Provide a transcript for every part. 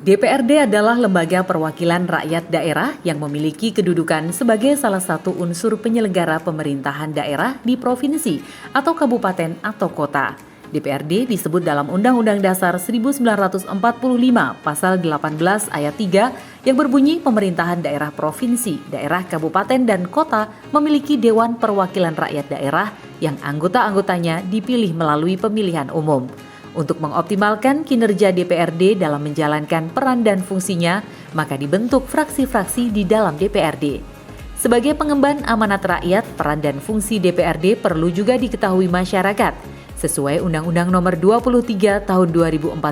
DPRD adalah lembaga perwakilan rakyat daerah yang memiliki kedudukan sebagai salah satu unsur penyelenggara pemerintahan daerah di provinsi atau kabupaten atau kota. DPRD disebut dalam Undang-Undang Dasar 1945 Pasal 18 Ayat 3 yang berbunyi pemerintahan daerah provinsi, daerah kabupaten dan kota memiliki Dewan Perwakilan Rakyat Daerah yang anggota-anggotanya dipilih melalui pemilihan umum. Untuk mengoptimalkan kinerja DPRD dalam menjalankan peran dan fungsinya, maka dibentuk fraksi-fraksi di dalam DPRD. Sebagai pengemban amanat rakyat, peran dan fungsi DPRD perlu juga diketahui masyarakat. Sesuai Undang-Undang Nomor 23 Tahun 2014,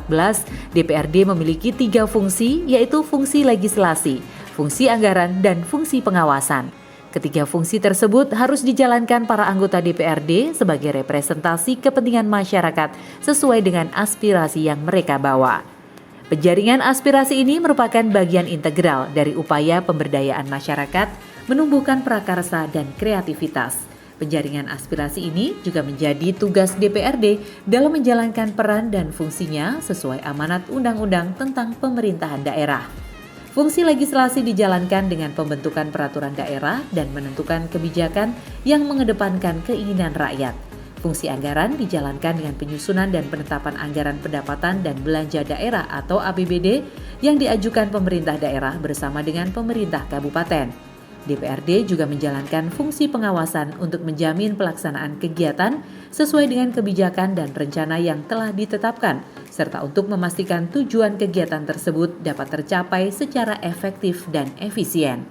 DPRD memiliki 3 fungsi, yaitu fungsi legislasi, fungsi anggaran, dan fungsi pengawasan. Ketiga fungsi tersebut harus dijalankan para anggota DPRD sebagai representasi kepentingan masyarakat sesuai dengan aspirasi yang mereka bawa. Penjaringan aspirasi ini merupakan bagian integral dari upaya pemberdayaan masyarakat, menumbuhkan prakarsa dan kreativitas. Penjaringan aspirasi ini juga menjadi tugas DPRD dalam menjalankan peran dan fungsinya sesuai amanat Undang-Undang tentang Pemerintahan Daerah. Fungsi legislasi dijalankan dengan pembentukan peraturan daerah dan menentukan kebijakan yang mengedepankan keinginan rakyat. Fungsi anggaran dijalankan dengan penyusunan dan penetapan anggaran pendapatan dan belanja daerah atau APBD yang diajukan pemerintah daerah bersama dengan pemerintah kabupaten. DPRD juga menjalankan fungsi pengawasan untuk menjamin pelaksanaan kegiatan sesuai dengan kebijakan dan rencana yang telah ditetapkan, serta untuk memastikan tujuan kegiatan tersebut dapat tercapai secara efektif dan efisien.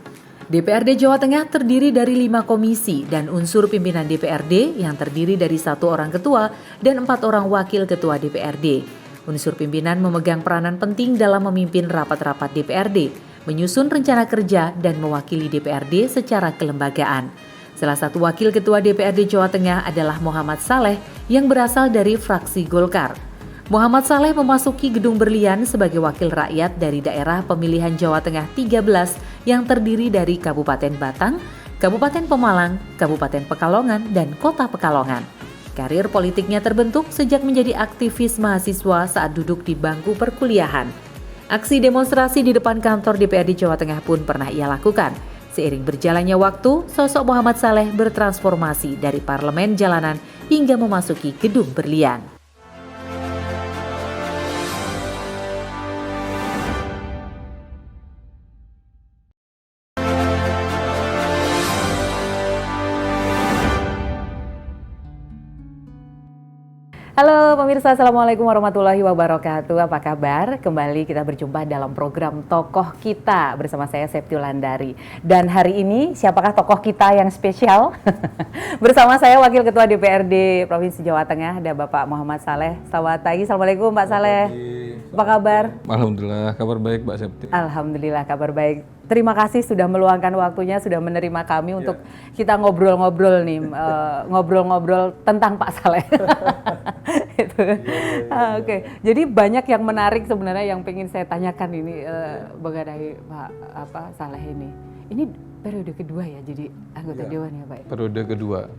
DPRD Jawa Tengah terdiri dari 5 komisi dan unsur pimpinan DPRD yang terdiri dari 1 orang ketua dan 4 orang wakil ketua DPRD. Unsur pimpinan memegang peranan penting dalam memimpin rapat-rapat DPRD, menyusun rencana kerja dan mewakili DPRD secara kelembagaan. Salah satu wakil ketua DPRD Jawa Tengah adalah Muhammad Saleh yang berasal dari fraksi Golkar. Muhammad Saleh memasuki Gedung Berlian sebagai wakil rakyat dari daerah pemilihan Jawa Tengah 13 yang terdiri dari Kabupaten Batang, Kabupaten Pemalang, Kabupaten Pekalongan, dan Kota Pekalongan. Karir politiknya terbentuk sejak menjadi aktivis mahasiswa saat duduk di bangku perkuliahan. Aksi demonstrasi di depan kantor DPRD Jawa Tengah pun pernah ia lakukan. Seiring berjalannya waktu, sosok Muhammad Saleh bertransformasi dari parlemen jalanan hingga memasuki Gedung Berlian. Halo pemirsa, Assalamualaikum warahmatullahi wabarakatuh. Apa kabar? Kembali kita berjumpa dalam program Tokoh Kita bersama saya Septi Wulandari. Dan hari ini siapakah tokoh kita yang spesial? Bersama saya Wakil Ketua DPRD Provinsi Jawa Tengah, ada Bapak Muhammad Saleh. Selamat pagi, Assalamualaikum Pak Saleh. Apa kabar? Alhamdulillah, kabar baik Mbak Septi. Alhamdulillah, kabar baik. Terima kasih sudah meluangkan waktunya, sudah menerima kami untuk kita ngobrol-ngobrol nih, ngobrol-ngobrol tentang Pak Saleh. Oke. Jadi banyak yang menarik sebenarnya yang pengen saya tanyakan ini mengenai Pak Saleh ini. Ini periode kedua ya jadi anggota Dewan ya Pak? Periode kedua,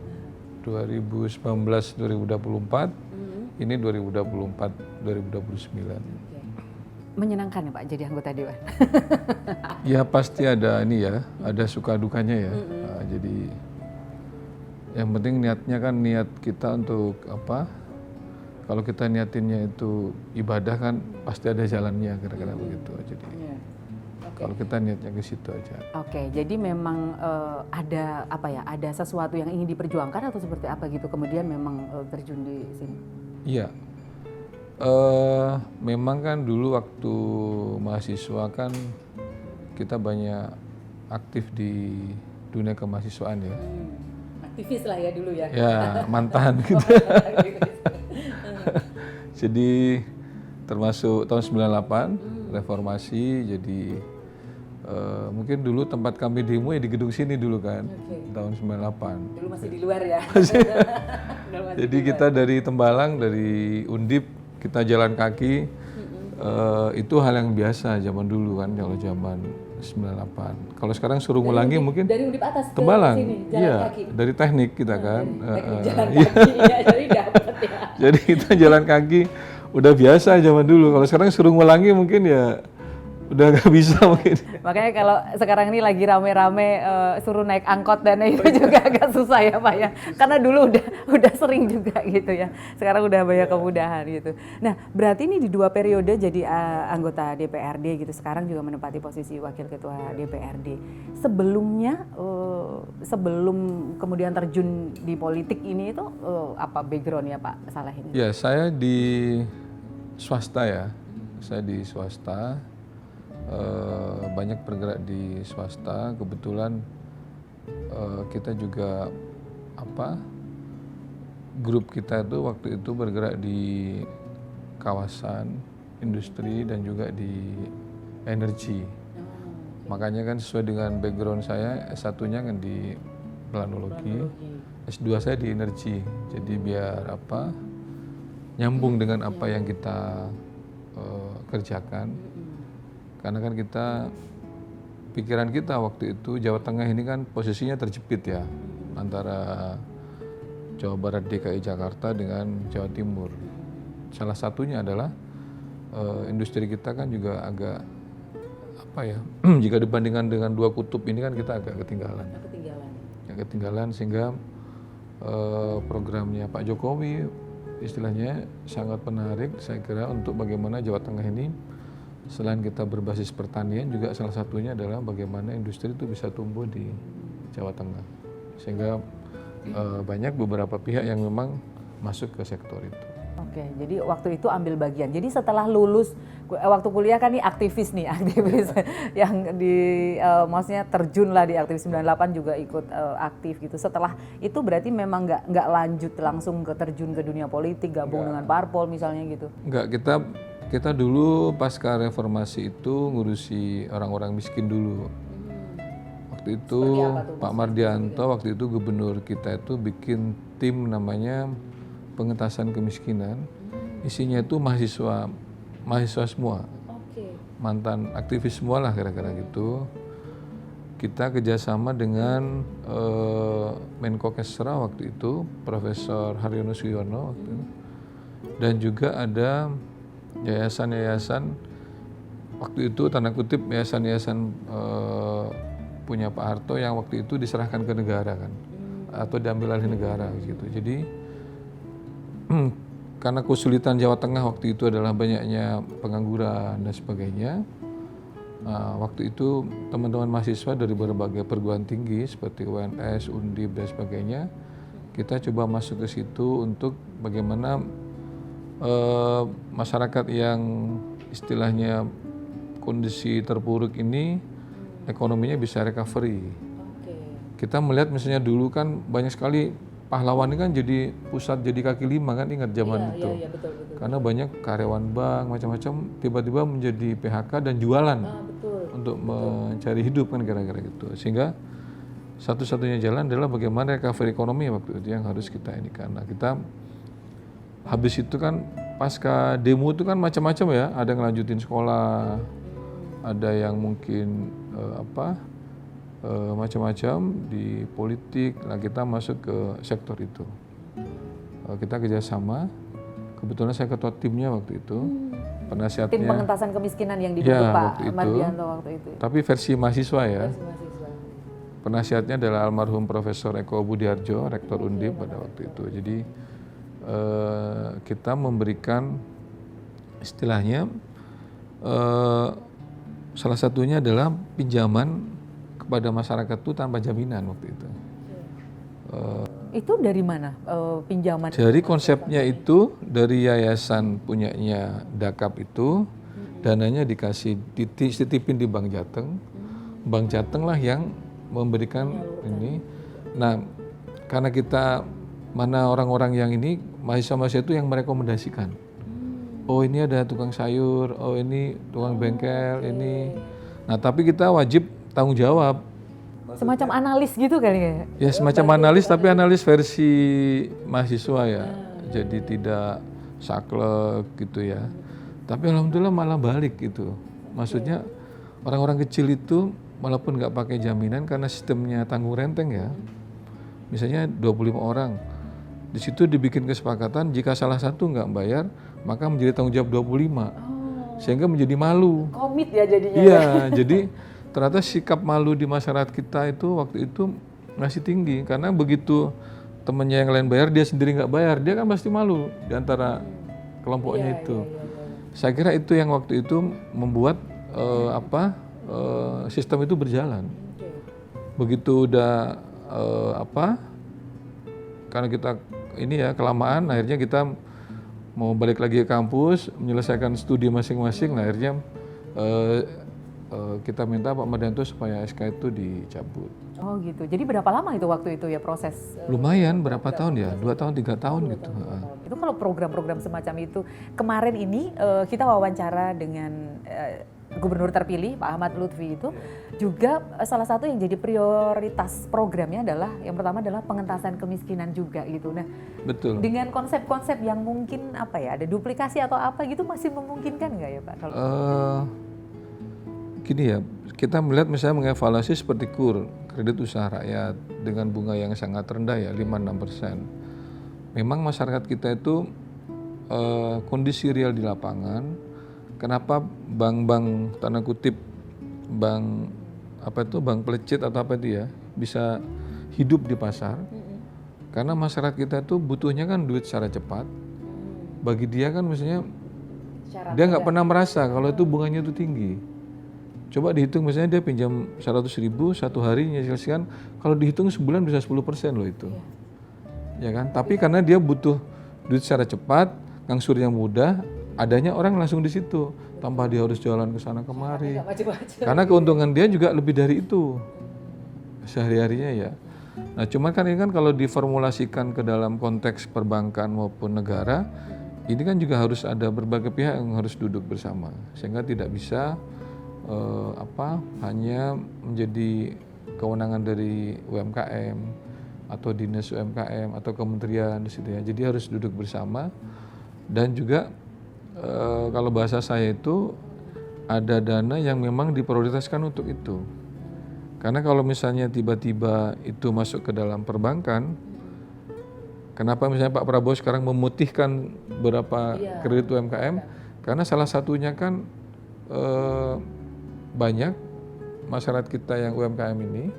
2019-2024, ini 2024-2029. Menyenangkan ya Pak jadi anggota Dewan? Ya pasti ada ini ya, ada suka dukanya ya. Nah, jadi yang penting niatnya kan niat kita untuk apa? Kalau kita niatinnya itu ibadah kan pasti ada jalannya kira-kira begitu. Jadi kalau kita niatnya ke situ aja. Oke, jadi memang ada apa ya? Ada sesuatu yang ingin diperjuangkan atau seperti apa gitu? Kemudian memang terjun di sini. Iya. Memang kan dulu waktu mahasiswa kan kita banyak aktif di dunia kemahasiswaan ya. Aktivis lah ya dulu ya. Ya mantan gitu. Jadi termasuk tahun 98 reformasi jadi mungkin dulu tempat kami demo ya di gedung sini dulu kan tahun 98. Dulu masih di luar ya. Jadi kita dari Tembalang dari Undip kita jalan kaki, itu hal yang biasa zaman dulu kan, kalau zaman 98. Kalau sekarang suruh ngulangi mungkin dari Undip atas ke Tembalang, sini, jalan iya, kaki. dari teknik kita kan. Jalan kaki, ya, jadi dapat ya. Jadi kita jalan kaki udah biasa zaman dulu. Kalau sekarang suruh ngulangi mungkin ya udah nggak bisa mungkin. Makanya kalau sekarang ini lagi rame-rame suruh naik angkot dan itu juga agak susah ya Pak ya. Karena dulu udah sering juga gitu ya. Sekarang udah banyak kemudahan gitu. Nah, berarti ini di 2 periode jadi anggota DPRD gitu. Sekarang juga menempati posisi wakil ketua DPRD. Sebelumnya sebelum kemudian terjun di politik ini itu apa background ya Pak Saleh ini? Ya, saya di swasta ya. Saya di swasta. Banyak bergerak di swasta, kebetulan kita juga grup kita itu waktu itu bergerak di kawasan industri dan juga di energi. Makanya kan sesuai dengan background saya, S1-nya kan di planologi, S2 saya di energi. Jadi biar nyambung dengan apa yang kita kerjakan. Karena kan pikiran kita waktu itu Jawa Tengah ini kan posisinya terjepit ya antara Jawa Barat, DKI Jakarta dengan Jawa Timur. Salah satunya adalah industri kita kan juga agak jika dibandingkan dengan 2 kutub ini kan kita agak ketinggalan. Ketinggalan sehingga programnya Pak Jokowi istilahnya sangat menarik saya kira untuk bagaimana Jawa Tengah ini selain kita berbasis pertanian juga salah satunya adalah bagaimana industri itu bisa tumbuh di Jawa Tengah. Sehingga banyak beberapa pihak yang memang masuk ke sektor itu. Oke, jadi waktu itu ambil bagian. Jadi setelah lulus, waktu kuliah kan nih aktivis yang maksudnya terjun lah di aktivis 98 juga ikut aktif gitu. Setelah itu berarti memang nggak lanjut langsung terjun ke dunia politik, gabung dengan parpol misalnya gitu? Enggak, kita dulu pasca reformasi itu ngurusi orang-orang miskin dulu. Waktu itu Pak Mardianto waktu itu gubernur kita itu bikin tim namanya pengentasan kemiskinan. Isinya itu mahasiswa semua. Mantan aktivis semua lah kira-kira gitu. Kita kerjasama dengan Menko Kesra waktu itu, Profesor Haryono Suyono waktu itu. Dan juga ada yayasan-yayasan waktu itu tanda kutip yayasan-yayasan punya Pak Harto yang waktu itu diserahkan ke negara kan atau diambil alih negara gitu. Jadi karena kesulitan Jawa Tengah waktu itu adalah banyaknya pengangguran dan sebagainya. Waktu itu teman-teman mahasiswa dari berbagai perguruan tinggi seperti UNS, Undip dan sebagainya kita coba masuk ke situ untuk bagaimana masyarakat yang istilahnya kondisi terpuruk ini ekonominya bisa recovery. Kita melihat misalnya dulu kan banyak sekali pahlawan ini kan jadi pusat jadi kaki lima kan ingat zaman itu. Iya, betul. Karena banyak karyawan bank macam-macam tiba-tiba menjadi PHK dan jualan untuk mencari hidup kan kira-kira gitu. Sehingga satu-satunya jalan adalah bagaimana recovery ekonomi waktu itu yang harus kita ini karena kita habis itu kan pasca demo itu kan macam-macam ya, ada yang ngelanjutin sekolah, ada yang mungkin macam-macam di politik. Nah kita masuk ke sektor itu, kita kerjasama. Kebetulan saya ketua timnya waktu itu, penasihatnya. Tim pengentasan kemiskinan yang dibentuk Pak Mardianto waktu itu. Tapi versi mahasiswa ya. Penasihatnya adalah almarhum Profesor Eko Budiarjo, Rektor Undip pada waktu itu. Jadi kita memberikan istilahnya salah satunya adalah pinjaman kepada masyarakat itu tanpa jaminan waktu itu. Itu dari mana pinjaman? Jadi konsepnya itu dari yayasan punyanya Dakap itu, dananya dikasih dititipin di Bank Jateng. Bank Jateng lah yang memberikan ini. Nah, karena kita mana orang-orang yang ini mahasiswa-mahasiswa itu yang merekomendasikan. Oh ini ada tukang sayur, oh ini tukang bengkel, ini. Nah tapi kita wajib tanggung jawab. Semacam analis gitu kali ya? Ya semacam analis tapi analis versi mahasiswa ya. Jadi tidak saklek gitu ya. Tapi alhamdulillah malah balik gitu. Maksudnya orang-orang kecil itu walaupun nggak pakai jaminan karena sistemnya tanggung renteng ya. Misalnya 25 orang. Di situ dibikin kesepakatan jika salah satu nggak bayar maka menjadi tanggung jawab 25. sehingga menjadi malu. Komit ya jadinya. Iya, jadi ternyata sikap malu di masyarakat kita itu waktu itu masih tinggi, karena begitu temennya yang lain bayar, dia sendiri nggak bayar, dia kan pasti malu di antara kelompoknya itu. Saya kira itu yang waktu itu membuat sistem itu berjalan. Begitu udah karena kita ini ya kelamaan, akhirnya kita mau balik lagi ke kampus, menyelesaikan studi masing-masing, nah akhirnya kita minta Pak Mardianto supaya SK itu dicabut. Oh gitu, jadi berapa lama itu waktu itu ya proses? Lumayan, berapa tahun ya? 2 tahun, 3 tahun gitu. Itu kalau program-program semacam itu, kemarin ini kita wawancara dengan Gubernur terpilih Pak Ahmad Lutfi itu juga salah satu yang jadi prioritas programnya adalah yang pertama adalah pengentasan kemiskinan juga gitu. Nah, betul. Dengan konsep-konsep yang mungkin apa ya, ada duplikasi atau apa gitu masih memungkinkan nggak ya Pak? Kalau gini ya, kita melihat misalnya mengevaluasi seperti KUR, kredit usaha rakyat dengan bunga yang sangat rendah ya 5-6%. Memang masyarakat kita itu kondisi real di lapangan. Kenapa bank-bank tanda kutip bank pelecit atau apa itu ya bisa hidup di pasar? Karena masyarakat kita itu butuhnya kan duit secara cepat. Bagi dia kan misalnya dia nggak pernah merasa kalau itu bunganya itu tinggi. Coba dihitung misalnya dia pinjam 100.000 satu hari menyelesaikan, kalau dihitung sebulan bisa 10% loh itu. Ya kan? Tapi karena dia butuh duit secara cepat, ngangsurnya mudah, adanya orang langsung di situ, tanpa dia harus jalan ke sana kemari. Karena keuntungan dia juga lebih dari itu sehari-harinya ya. Nah, cuman kan ini kan kalau diformulasikan ke dalam konteks perbankan maupun negara, ini kan juga harus ada berbagai pihak yang harus duduk bersama, sehingga tidak bisa hanya menjadi kewenangan dari UMKM atau dinas UMKM atau kementerian di situ ya. Jadi harus duduk bersama dan juga kalau bahasa saya itu ada dana yang memang diprioritaskan untuk itu. Karena kalau misalnya tiba-tiba itu masuk ke dalam perbankan, kenapa misalnya Pak Prabowo sekarang memutihkan beberapa kredit UMKM? Karena salah satunya kan banyak masyarakat kita yang UMKM ini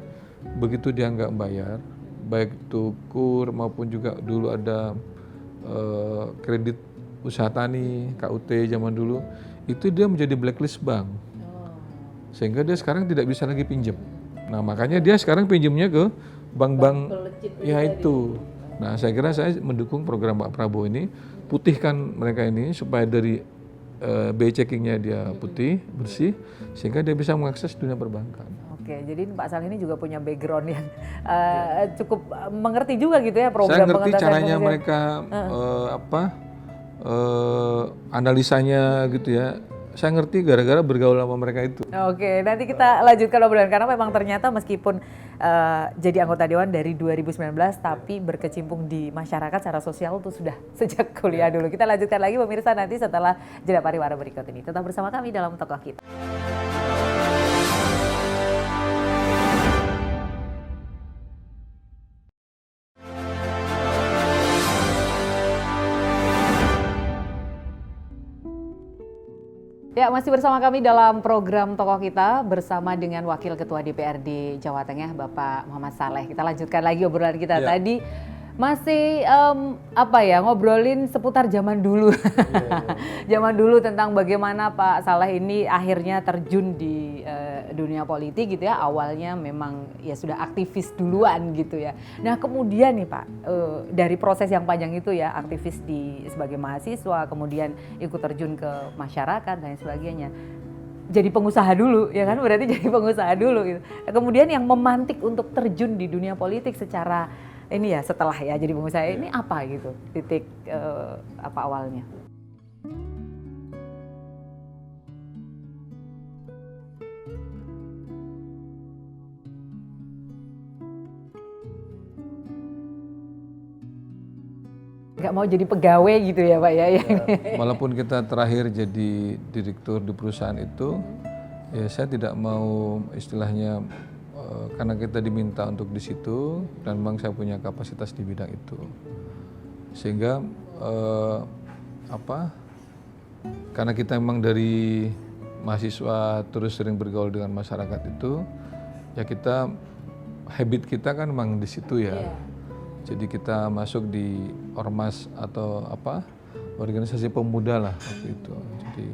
begitu dia nggak bayar, baik itu KUR maupun juga dulu ada kredit usaha tani, KUT zaman dulu, itu dia menjadi blacklist bank. Sehingga dia sekarang tidak bisa lagi pinjam. Nah, makanya dia sekarang pinjamnya ke bank-bank ya itu. Nah, saya kira saya mendukung program Pak Prabowo ini, putihkan mereka ini supaya dari BI checkingnya dia putih, bersih, sehingga dia bisa mengakses dunia perbankan. Oke, jadi Pak Saleh ini juga punya background yang cukup mengerti juga gitu ya program. Saya ngerti caranya mereka analisanya gitu ya. Saya ngerti gara-gara bergaul sama mereka itu. Oke, nanti kita lanjutkan obrolan karena memang ternyata meskipun jadi anggota dewan dari 2019 tapi berkecimpung di masyarakat secara sosial itu sudah sejak kuliah dulu. Kita lanjutkan lagi pemirsa nanti setelah jeda pariwara berikut ini. Tetap bersama kami dalam Tokoh Kita. Ya, masih bersama kami dalam program Tokoh Kita bersama dengan Wakil Ketua DPRD Jawa Tengah, Bapak Muhammad Saleh. Kita lanjutkan lagi obrolan kita tadi. Masih ngobrolin seputar zaman dulu. Zaman dulu tentang bagaimana Pak Saleh ini akhirnya terjun di dunia politik gitu ya. Awalnya memang ya sudah aktivis duluan gitu ya. Nah, kemudian nih Pak, dari proses yang panjang itu ya, aktivis sebagai mahasiswa, kemudian ikut terjun ke masyarakat dan sebagainya. Jadi pengusaha dulu ya kan, berarti jadi pengusaha dulu gitu. Kemudian yang memantik untuk terjun di dunia politik secara ini ya setelah ya jadi pengusaha ini apa gitu titik awalnya? Nggak mau jadi pegawai gitu ya Pak ya? Walaupun kita terakhir jadi direktur di perusahaan itu, ya saya tidak mau istilahnya karena kita diminta untuk di situ dan memang saya punya kapasitas di bidang itu, sehingga karena kita memang dari mahasiswa terus sering bergaul dengan masyarakat itu, ya kita habit kita kan memang di situ ya. Jadi kita masuk di ormas atau organisasi pemuda lah waktu itu. Jadi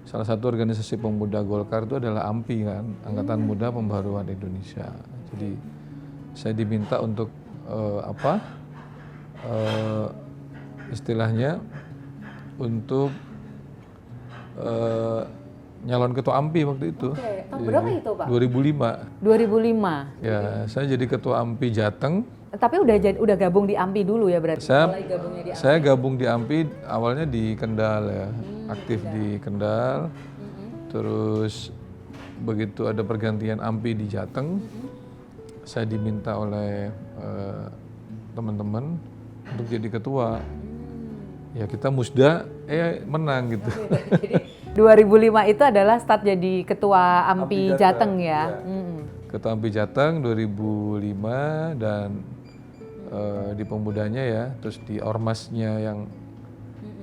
salah satu organisasi pemuda Golkar itu adalah AMPI kan, Angkatan Muda Pembaruan Indonesia. Jadi saya diminta untuk istilahnya untuk nyalon ketua AMPI waktu itu. Oke, tahun berapa itu Pak? 2005. 2005. Ya, saya jadi ketua AMPI Jateng. Tapi udah gabung di AMPI dulu ya berarti? Saya gabung di AMPI awalnya di Kendal ya, aktif di Kendal. Terus begitu ada pergantian AMPI di Jateng, saya diminta oleh teman-teman untuk jadi ketua. Ya kita musda, menang gitu. Jadi 2005 itu adalah start jadi ketua AMPI Jateng ya? Ketua AMPI Jateng 2005 dan di pemudanya ya, terus di ormasnya yang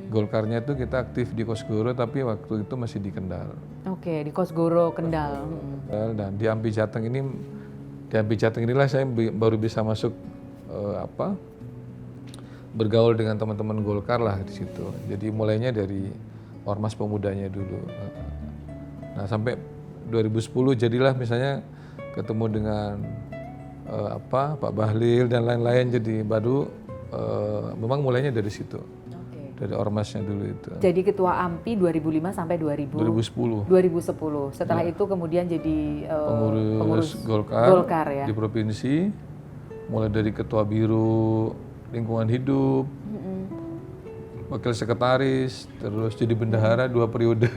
Golkarnya itu kita aktif di Kosgoro tapi waktu itu masih di Kendal. Oke, di Kosgoro Kendal. Dan di AMPI Jateng inilah saya baru bisa masuk bergaul dengan teman-teman Golkar lah di situ. Jadi mulainya dari ormas pemudanya dulu. Nah sampai 2010 jadilah misalnya ketemu dengan Pak Bahlil dan lain-lain, jadi baru memang mulainya dari situ. Dari ormasnya dulu itu. Jadi ketua AMPI 2005 sampai 2010. Setelah itu kemudian jadi pengurus Golkar ya? Di provinsi, mulai dari ketua biro lingkungan hidup, wakil sekretaris, terus jadi bendahara 2 periode.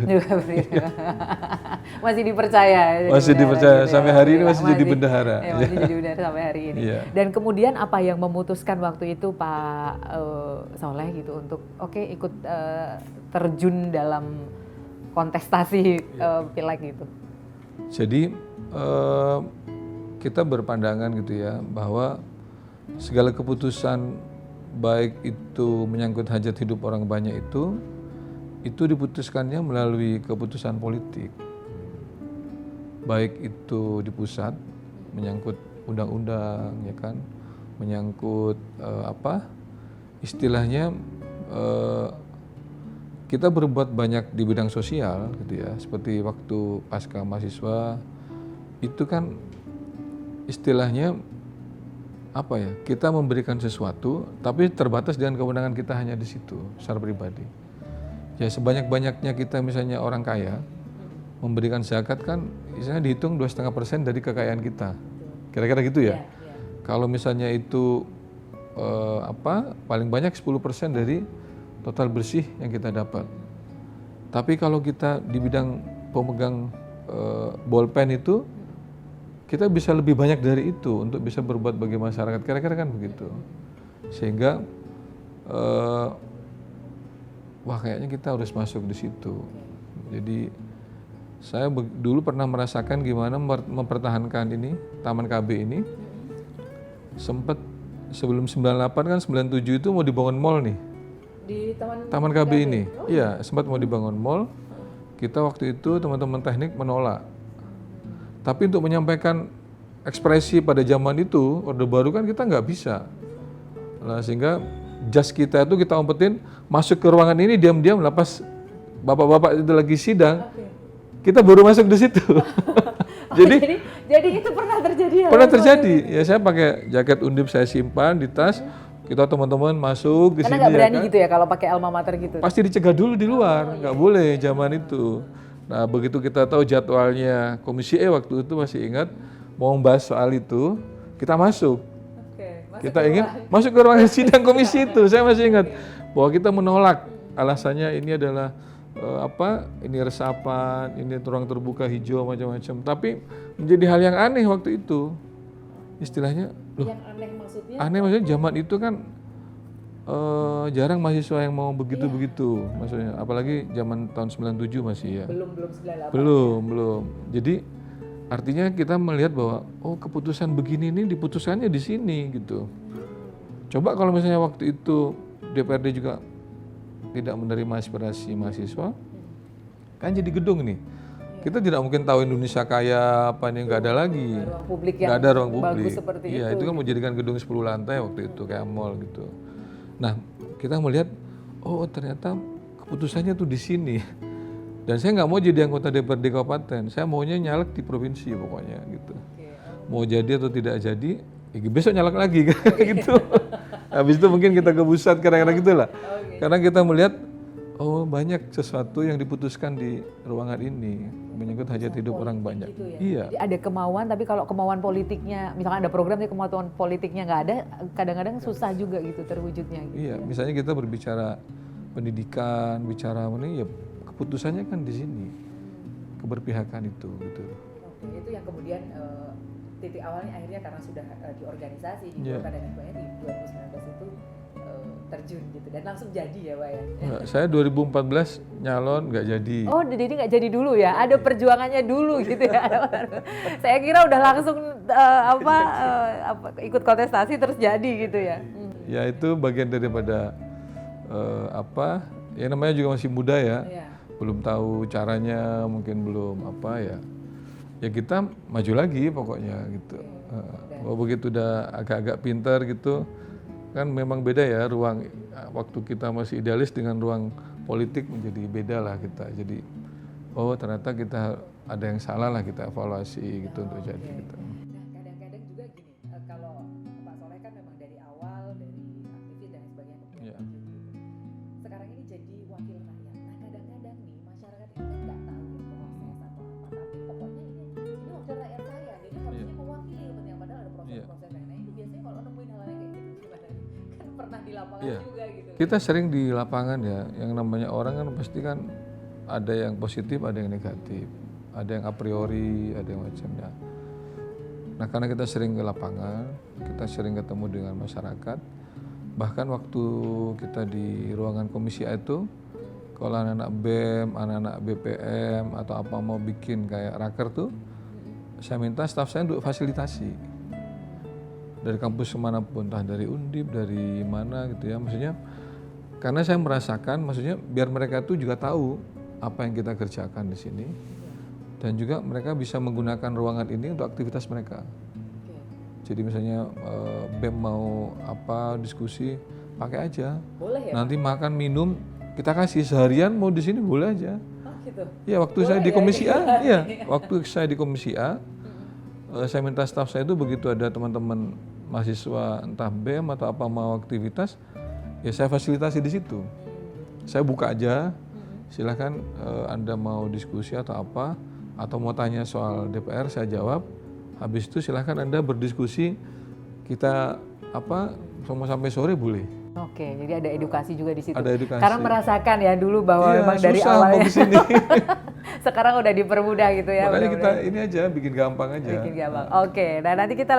Masih dipercaya. Masih dipercaya gitu sampai hari ini masih jadi bendahara. Masih jadi bendahara sampai hari ini. Dan kemudian apa yang memutuskan waktu itu Pak Soleh gitu untuk ikut terjun dalam kontestasi pileg gitu? Jadi kita berpandangan gitu ya bahwa segala keputusan baik itu menyangkut hajat hidup orang banyak itu diputuskannya melalui keputusan politik. Baik itu di pusat menyangkut undang-undang ya kan, menyangkut istilahnya kita berbuat banyak di bidang sosial gitu ya, seperti waktu pasca mahasiswa itu kan istilahnya kita memberikan sesuatu tapi terbatas dengan kewenangan kita hanya di situ secara pribadi. Ya sebanyak-banyaknya kita misalnya orang kaya memberikan zakat kan misalnya dihitung 2,5% dari kekayaan kita. Kira-kira gitu ya. Kalau misalnya itu paling banyak 10% dari total bersih yang kita dapat. Tapi kalau kita di bidang pemegang bolpen itu kita bisa lebih banyak dari itu untuk bisa berbuat bagi masyarakat, kira-kira kan begitu. Sehingga kayaknya kita harus masuk di situ. Jadi saya dulu pernah merasakan gimana mempertahankan ini Taman KB ini. Sempat sebelum 98 kan 97 itu mau dibangun mall nih. Di Taman KB ini. Iya, sempat mau dibangun mall. Kita waktu itu teman-teman teknik menolak. Tapi untuk menyampaikan ekspresi pada zaman itu, Orde Baru kan kita nggak bisa. Nah, sehingga jas kita itu kita umpetin masuk ke ruangan ini diam-diam pas bapak-bapak itu lagi sidang, kita baru masuk di situ. jadi itu pernah terjadi ya? Pernah terjadi. Ya saya pakai jaket Undip saya simpan di tas. Kita teman-teman masuk ke sini. Karena nggak berani gitu ya kalau pakai alma mater gitu? Pasti dicegah dulu di luar, nggak boleh zaman itu. Nah begitu kita tahu jadwalnya Komisi E waktu itu masih ingat mau membahas soal itu, kita masuk. Kita ingin masuk ke ruangan sidang komisi itu. Saya masih ingat bahwa kita menolak. Alasannya ini adalah ini resapan, ini ruang terbuka hijau macam-macam. Tapi menjadi hal yang aneh waktu itu. Istilahnya, yang aneh maksudnya? Aneh maksudnya zaman itu kan jarang mahasiswa yang mau begitu-begitu. Maksudnya apalagi zaman tahun 97 masih ya. Belum 98. Belum. Jadi artinya kita melihat bahwa keputusan begini ini diputuskannya di sini gitu. Coba kalau misalnya waktu itu DPRD juga tidak menerima aspirasi mahasiswa, kan jadi gedung nih. Kita tidak mungkin tahu Indonesia kaya apa nih, nggak ada lagi. Ruang publik yang Nggak ada ruang publik. bagus seperti Iya, itu kan mau jadikan gedung 10 lantai waktu itu kayak mall gitu. Nah, kita melihat oh ternyata keputusannya tuh di sini. Dan saya nggak mau jadi anggota DPRD kabupaten, saya maunya nyalek di provinsi pokoknya gitu. Mau jadi atau tidak jadi, ya besok nyalek lagi gitu. Habis itu mungkin kita ke pusat kadang-kadang gitulah. Karena kita melihat oh banyak sesuatu yang diputuskan di ruangan ini menyangkut hajat hidup orang banyak. Gitu ya? Iya. Jadi ada kemauan, tapi kalau kemauan politiknya, misalkan ada program tapi kemauan politiknya nggak ada, kadang-kadang susah juga gitu terwujudnya. Gitu. Iya, misalnya kita berbicara pendidikan, bicara ini ya keputusannya kan di sini, keberpihakan itu gitu. Oke, itu yang kemudian titik awalnya akhirnya karena sudah di organisasi di Golkar dan sebagainya di 2019 itu terjun gitu dan langsung jadi ya Pak ya. Enggak, saya 2014 nyalon nggak jadi. Oh jadi nggak jadi dulu ya, ada perjuangannya dulu gitu ya. Saya kira udah langsung ikut kontestasi terus jadi gitu ya. Ya itu bagian daripada ya namanya juga masih muda ya. Belum tahu caranya, mungkin belum ya kita maju lagi pokoknya gitu. Begitu udah agak-agak pintar gitu, kan memang beda ya ruang waktu kita masih idealis dengan ruang politik menjadi beda lah kita. Jadi oh ternyata kita ada yang salah lah, kita evaluasi gitu untuk jadi gitu. Nah kadang-kadang juga gini, kalau Pak Soleh kan memang dari awal dari aktivis dan sebagainya. Sekarang ini jadi wakil rakyat. Nah kadang-kadang nih masyarakat ini kan nggak tahu proses atau apa, tapi pokoknya ini wakil rakyat saya, jadi harusnya mewakili kepentingan, padahal ada proses-proses lain. Nah itu biasanya kalau nemuin hal yang kayak gitu gimana? Kan pernah di lapangan juga gitu. Kita sering di lapangan ya, yang namanya orang kan pasti kan ada yang positif, ada yang negatif, ada yang a priori, ada yang macamnya. Nah karena kita sering ke lapangan, kita sering ketemu dengan masyarakat, bahkan waktu kita di ruangan komisi A itu, kalau anak-anak BEM, anak-anak BPM atau apa mau bikin kayak raker tuh, saya minta staf saya untuk fasilitasi dari kampus kemanapun, entah dari Undip, dari mana gitu ya, maksudnya karena saya merasakan, maksudnya biar mereka tuh juga tahu apa yang kita kerjakan di sini, dan juga mereka bisa menggunakan ruangan ini untuk aktivitas mereka. Jadi misalnya BEM mau apa diskusi, pakai aja. Boleh ya? Nanti makan minum kita kasih seharian, mau di sini boleh aja. Oh gitu. Ya waktu boleh saya di komisi A, ya waktu saya di komisi A, saya minta staf saya itu begitu ada teman-teman mahasiswa entah BEM atau apa mau aktivitas, ya saya fasilitasi di situ. Saya buka aja, silahkan Anda mau diskusi atau apa, atau mau tanya soal DPR saya jawab. Habis itu silahkan Anda berdiskusi, kita semua sampai sore boleh. Oke, jadi ada edukasi juga di situ. Ada edukasi. Karena merasakan ya dulu bahwa memang dari awalnya sekarang udah dipermudah gitu ya. Makanya kita ini aja bikin gampang aja. Bikin gampang. Oke, nah nanti kita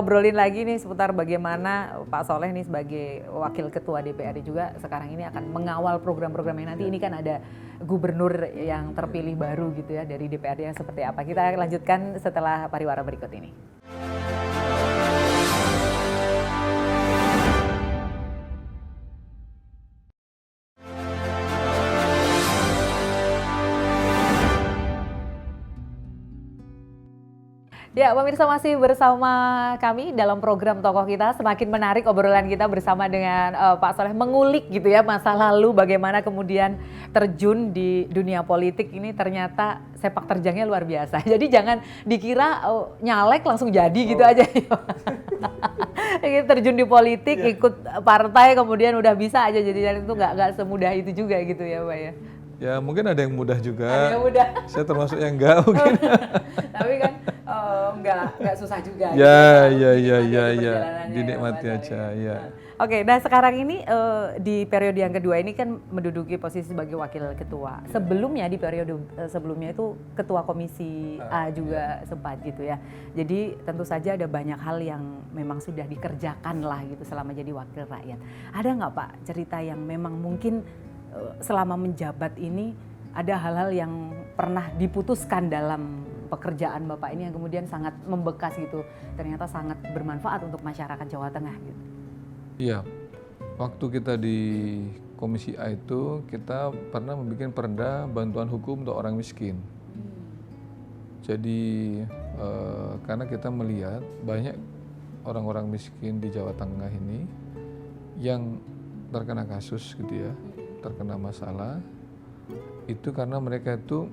obrolin lagi nih seputar bagaimana Pak Soleh nih sebagai wakil ketua DPRD juga sekarang ini akan mengawal program-program yang nanti ini kan ada gubernur yang terpilih baru gitu ya dari DPRD yang seperti apa. Kita lanjutkan setelah pariwara berikut ini. Ya, pemirsa masih bersama kami dalam program Tokoh Kita. Semakin menarik obrolan kita bersama dengan Pak Soleh, mengulik gitu ya masa lalu, bagaimana kemudian terjun di dunia politik ini, ternyata sepak terjangnya luar biasa. Jadi jangan dikira nyalek langsung jadi gitu aja. Terjun di politik, ikut partai, kemudian udah bisa aja jadi, itu nggak semudah itu juga gitu ya Pak ya. Ya mungkin ada yang mudah juga. Ada yang mudah. Saya termasuk yang enggak mungkin. Tapi kan enggak susah juga. Ya. Dinikmati aja ya. Oke, nah sekarang ini di periode yang kedua ini kan menduduki posisi sebagai wakil ketua. Sebelumnya di periode sebelumnya itu ketua komisi A juga sempat gitu ya. Jadi tentu saja ada banyak hal yang memang sudah dikerjakan lah gitu selama jadi wakil rakyat. Ada nggak Pak cerita yang memang mungkin selama menjabat ini ada hal-hal yang pernah diputuskan dalam pekerjaan Bapak ini yang kemudian sangat membekas gitu, ternyata sangat bermanfaat untuk masyarakat Jawa Tengah gitu? Iya, waktu kita di Komisi A itu kita pernah membuat perda bantuan hukum untuk orang miskin. Jadi karena kita melihat banyak orang-orang miskin di Jawa Tengah ini yang terkena kasus gitu ya, terkena masalah, itu karena mereka itu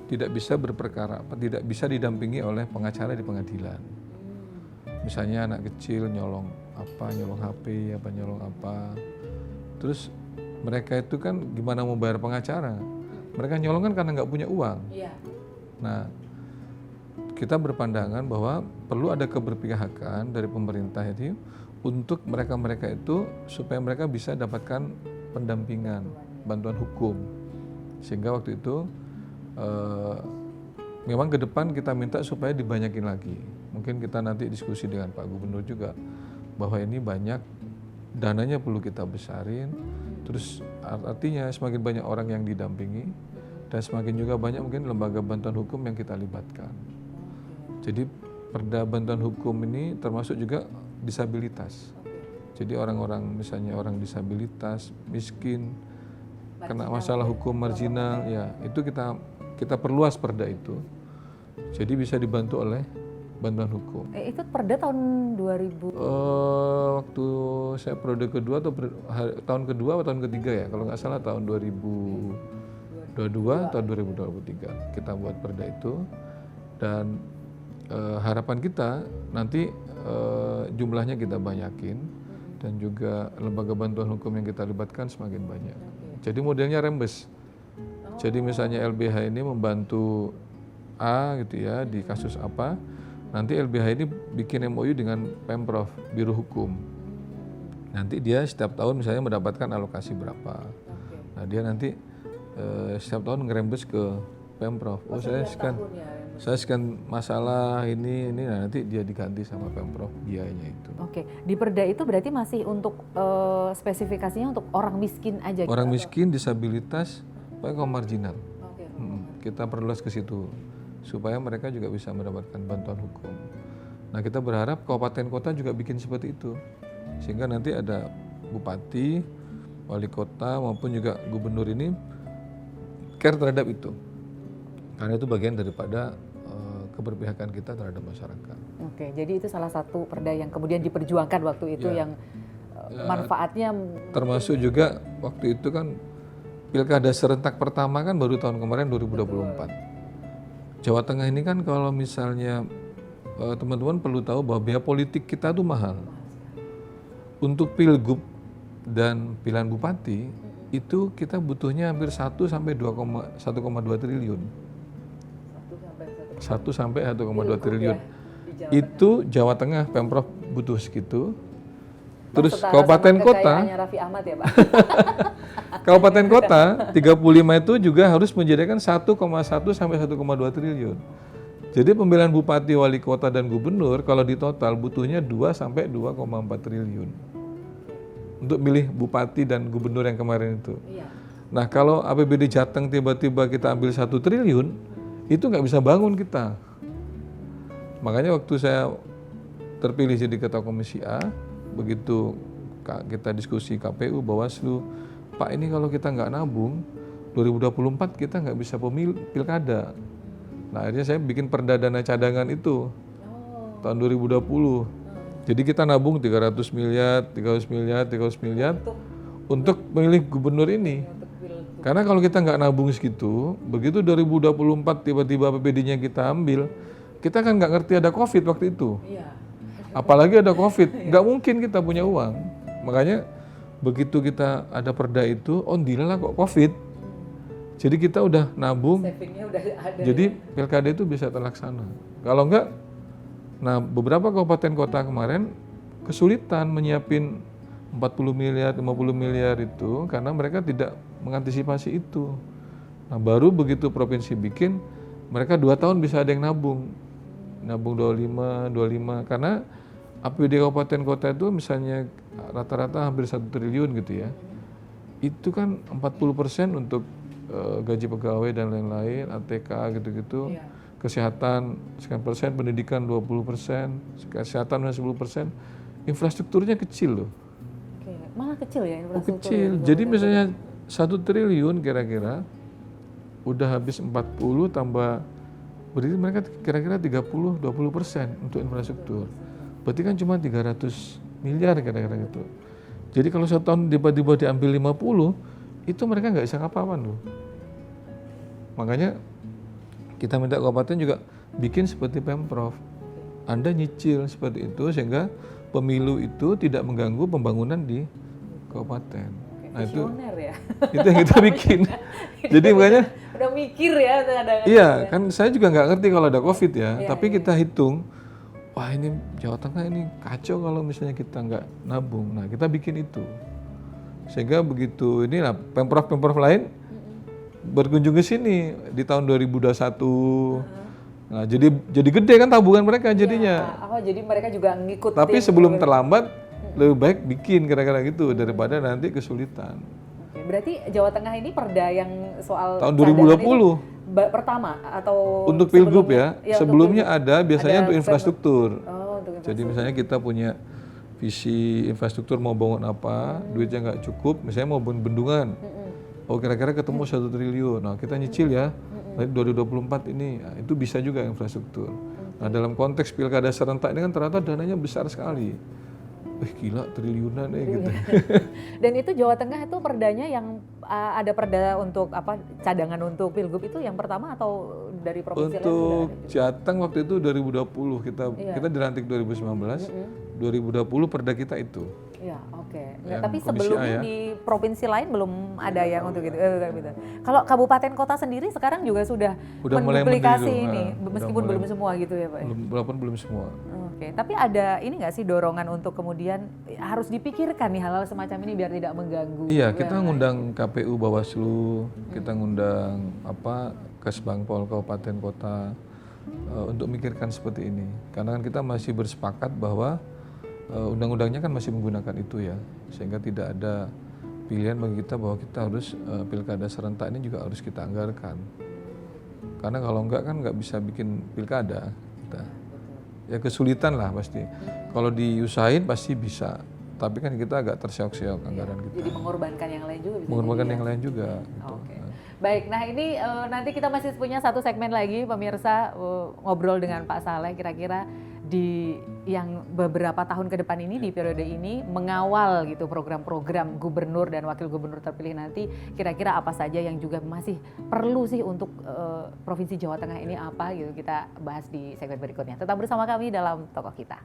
tidak bisa berperkara, tidak bisa didampingi oleh pengacara di pengadilan. Misalnya anak kecil nyolong HP, nyolong apa. Terus mereka itu kan gimana mau bayar pengacara? Mereka nyolong kan karena nggak punya uang. Nah, kita berpandangan bahwa perlu ada keberpihakan dari pemerintah itu untuk mereka-mereka itu supaya mereka bisa dapatkan pendampingan, bantuan hukum. Sehingga waktu itu memang ke depan kita minta supaya dibanyakin lagi. Mungkin kita nanti diskusi dengan Pak Gubernur juga bahwa ini banyak, dananya perlu kita besarin, terus artinya semakin banyak orang yang didampingi dan semakin juga banyak mungkin lembaga bantuan hukum yang kita libatkan. Jadi perda bantuan hukum ini termasuk juga disabilitas. Jadi orang-orang misalnya orang disabilitas, miskin, kena masalah hukum marginal, ya itu kita perluas perda itu. Jadi bisa dibantu oleh bantuan hukum. Itu perda tahun 2000? Waktu saya periode kedua atau tahun kedua atau tahun ketiga ya, kalau nggak salah tahun 2022 atau 2023 kita buat perda itu. Dan harapan kita nanti jumlahnya kita banyakin dan juga lembaga bantuan hukum yang kita libatkan semakin banyak. Jadi modelnya rembes. Jadi misalnya LBH ini membantu A gitu ya di kasus apa, nanti LBH ini bikin MOU dengan Pemprov, Biro Hukum. Nanti dia setiap tahun misalnya mendapatkan alokasi berapa. Nah dia nanti setiap tahun ngerembes ke Pemprov. Oh saya sekian masalah ini, nah nanti dia diganti sama Pemprov biayanya itu. Oke, di perda itu berarti masih untuk spesifikasinya untuk orang miskin aja? Orang miskin, disabilitas, paling kaum marginal. Kita perluas ke situ supaya mereka juga bisa mendapatkan bantuan hukum. Nah kita berharap kabupaten kota juga bikin seperti itu, sehingga nanti ada bupati, wali kota maupun juga gubernur ini care terhadap itu, karena itu bagian daripada keberpihakan kita terhadap masyarakat. Oke, jadi itu salah satu perda yang kemudian diperjuangkan waktu itu yang manfaatnya. Termasuk juga waktu itu kan pilkada serentak pertama kan baru tahun kemarin 2024. Jawa Tengah ini kan kalau misalnya teman-teman perlu tahu bahwa biaya politik kita tuh mahal. Untuk pilgub dan pilihan bupati itu kita butuhnya hampir 1 sampai 1,2 triliun. 1 sampai 1,2 triliun. Itu Jawa Tengah Pemprov butuh segitu. Terus kabupaten kota, Raffi Ahmad ya Pak. kabupaten kota 35 itu juga harus menyediakan 1,1 sampai 1,2 triliun. Jadi pemilihan bupati, wali kota dan gubernur kalau di total butuhnya 2 sampai 2,4 triliun. Untuk milih bupati dan gubernur yang kemarin itu. Nah, kalau APBD Jateng tiba-tiba kita ambil 1 triliun, itu nggak bisa bangun kita. Makanya waktu saya terpilih jadi ketua Komisi A, begitu kita diskusi KPU, Bawaslu, Pak ini kalau kita nggak nabung, 2024 kita nggak bisa pilkada. Nah akhirnya saya bikin perda dana cadangan itu tahun 2020. Jadi kita nabung 300 miliar untuk memilih gubernur ini. Karena kalau kita nggak nabung segitu, begitu 2024 tiba-tiba APBD-nya kita ambil, kita kan nggak ngerti ada COVID waktu itu. Apalagi ada COVID, nggak mungkin kita punya uang. Makanya begitu kita ada perda itu, lah kok COVID. Jadi kita udah nabung, Savingnya udah ada. jadi pilkada itu bisa terlaksana. Kalau enggak, nah beberapa kabupaten kota kemarin kesulitan menyiapin 40 miliar, 50 miliar itu karena mereka tidak mengantisipasi itu. Nah baru begitu provinsi bikin, mereka 2 tahun bisa ada yang nabung 25, karena APBD kabupaten kota itu misalnya rata-rata hampir 1 triliun gitu ya. Itu kan 40% untuk gaji pegawai dan lain-lain, ATK gitu-gitu. Kesehatan sekian persen, pendidikan 20%, kesehatan 10%. Infrastrukturnya kecil loh. Malah kecil ya Oh, infrastruktur. kecil. Jadi misalnya 1 triliun kira-kira udah habis 40 tambah, berarti mereka kira-kira 30-20% untuk infrastruktur. Berarti kan cuma 300 miliar kira-kira gitu. Jadi kalau 1 tahun tiba-tiba diambil 50, itu mereka nggak bisa apa-apa loh. Makanya kita minta kabupaten juga bikin seperti Pemprov. Anda nyicil seperti itu sehingga pemilu itu tidak mengganggu pembangunan di kabupaten. Nah itu, Visioner ya. itu yang kita bikin. Jadi makanya, Udah mikir ya kadang-kadang. iya kan saya juga nggak ngerti kalau ada COVID ya. Iya, Tapi kita hitung, wah ini Jawa Tengah ini kacau kalau misalnya kita nggak nabung. Nah kita bikin itu. Sehingga begitu inilah Pemprov-Pemprov lain berkunjung ke sini di tahun 2021. Nah, jadi gede kan tabungan mereka jadinya. Oh, jadi mereka juga ngikut. Tapi sebelum terlambat, lebih baik bikin kira-kira gitu daripada nanti kesulitan. Oke, berarti Jawa Tengah ini perda yang soal Tahun cadangan 2020 itu pertama atau untuk pilgub sebelumnya? ya. Sebelumnya ada biasanya Ada untuk infrastruktur. Oh, untuk Jadi misalnya kita punya visi infrastruktur mau bangun apa, duitnya nggak cukup, misalnya mau bangun bendungan. Oh kira-kira ketemu 1 triliun, nah kita nyicil ya, nanti 2024 ini, nah, itu bisa juga infrastruktur. Nah dalam konteks pilkada serentak ini kan ternyata dananya besar sekali. Gila triliunan gitu. Dan itu Jawa Tengah itu perdanya yang ada perda untuk apa cadangan untuk pilgub itu yang pertama atau dari provinsi lain sudah Untuk ada? Jateng waktu itu 2020 kita dilantik 2019, 2020 perda kita itu. Iya, oke. Yang Tapi Komisi sebelumnya A ya. di provinsi lain belum ada yang untuk itu. Gitu. Kalau kabupaten kota sendiri sekarang juga sudah mulai menduplikasi meniru, ini, udah meskipun mulai. belum semua gitu ya Pak? Ya? Walaupun belum semua. Oke, tapi ada ini nggak sih dorongan untuk kemudian harus dipikirkan nih hal-hal semacam ini biar tidak mengganggu? Iya, kita ngundang KPU Bawaslu, kita ngundang Kesbangpol Kabupaten Kota untuk mikirkan seperti ini. Karena kan kita masih bersepakat bahwa undang-undangnya kan masih menggunakan itu ya, sehingga tidak ada pilihan bagi kita bahwa kita harus pilkada serentak ini juga harus kita anggarkan. Karena kalau enggak kan nggak bisa bikin pilkada kita. Ya kesulitan lah pasti. Kalau diusahain pasti bisa, tapi kan kita agak terseok-seok anggaran kita. Jadi mengorbankan yang lain juga bisa. Mengorbankan yang lain juga. Gitu. Oke. Baik, nah ini nanti kita masih punya satu segmen lagi pemirsa ngobrol dengan Pak Saleh kira-kira di yang beberapa tahun ke depan ini di periode ini mengawal gitu program-program gubernur dan wakil gubernur terpilih nanti kira-kira apa saja yang juga masih perlu sih untuk Provinsi Jawa Tengah ini apa gitu kita bahas di segmen berikutnya. Tetap bersama kami dalam Tokoh Kita.